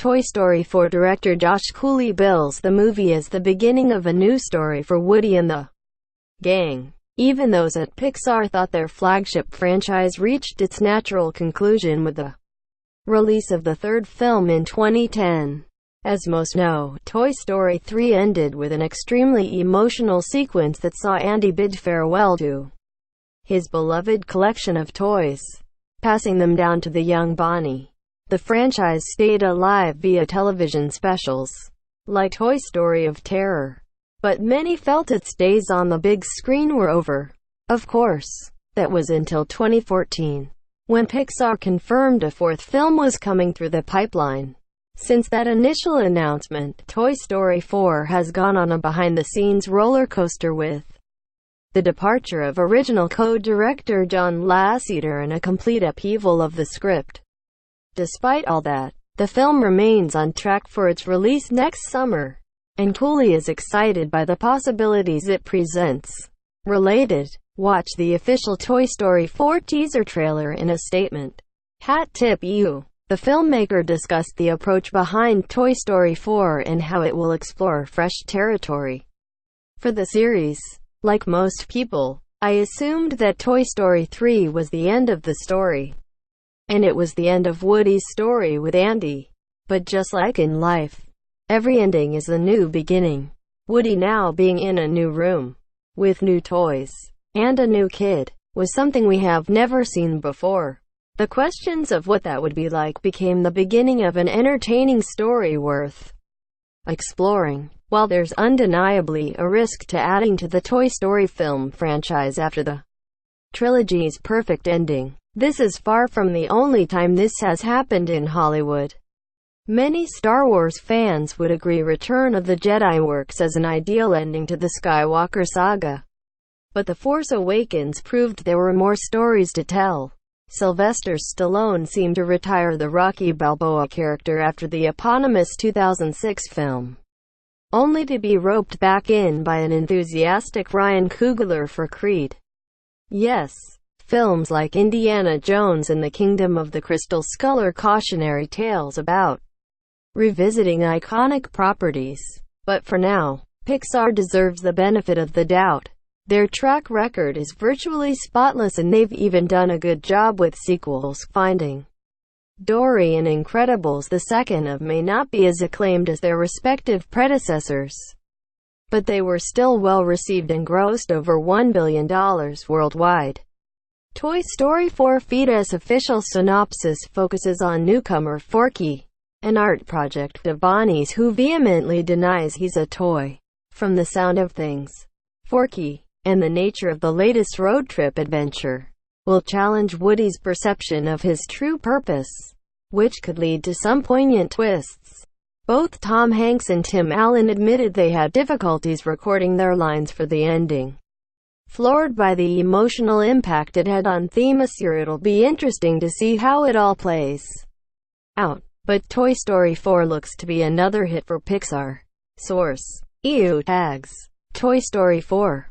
Toy Story 4 director Josh Cooley bills the movie as the beginning of a new story for Woody and the gang. Even those at Pixar thought their flagship franchise reached its natural conclusion with the release of the third film in 2010. As most know, Toy Story 3 ended with an extremely emotional sequence that saw Andy bid farewell to his beloved collection of toys, passing them down to the young Bonnie. The franchise stayed alive via television specials, like Toy Story of Terror, but many felt its days on the big screen were over. Of course, that was until 2014, when Pixar confirmed a fourth film was coming through the pipeline. Since that initial announcement, Toy Story 4 has gone on a behind-the-scenes roller coaster with the departure of original co-director John Lasseter and a complete upheaval of the script. Despite all that, the film remains on track for its release next summer, and Cooley is excited by the possibilities it presents. Related, watch the official Toy Story 4 teaser trailer in a statement. Hat tip you. The filmmaker discussed the approach behind Toy Story 4 and how it will explore fresh territory for the series. Like most people, I assumed that Toy Story 3 was the end of the story, and it was the end of Woody's story with Andy. But just like in life, every ending is a new beginning. Woody now being in a new room, with new toys, and a new kid, was something we have never seen before. The questions of what that would be like became the beginning of an entertaining story worth exploring. While there's undeniably a risk to adding to the Toy Story film franchise after the trilogy's perfect ending, this is far from the only time this has happened in Hollywood. Many Star Wars fans would agree Return of the Jedi works as an ideal ending to the Skywalker saga. But The Force Awakens proved there were more stories to tell. Sylvester Stallone seemed to retire the Rocky Balboa character after the eponymous 2006 film, only to be roped back in by an enthusiastic Ryan Coogler for Creed. Yes, films like Indiana Jones and the Kingdom of the Crystal Skull are cautionary tales about revisiting iconic properties. But for now, Pixar deserves the benefit of the doubt. Their track record is virtually spotless, and they've even done a good job with sequels. Finding Dory and Incredibles the second of may not be as acclaimed as their respective predecessors, but they were still well received and grossed over $1 billion worldwide. Toy Story 4 Fetus official synopsis focuses on newcomer Forky, an art project of Bonnie's who vehemently denies he's a toy. From the sound of things, Forky, and the nature of the latest road trip adventure, will challenge Woody's perception of his true purpose, which could lead to some poignant twists. Both Tom Hanks and Tim Allen admitted they had difficulties recording their lines for the ending, floored by the emotional impact it had on themes. It'll be interesting to see how it all plays out. But Toy Story 4 looks to be another hit for Pixar. Source: EU tags. Toy Story 4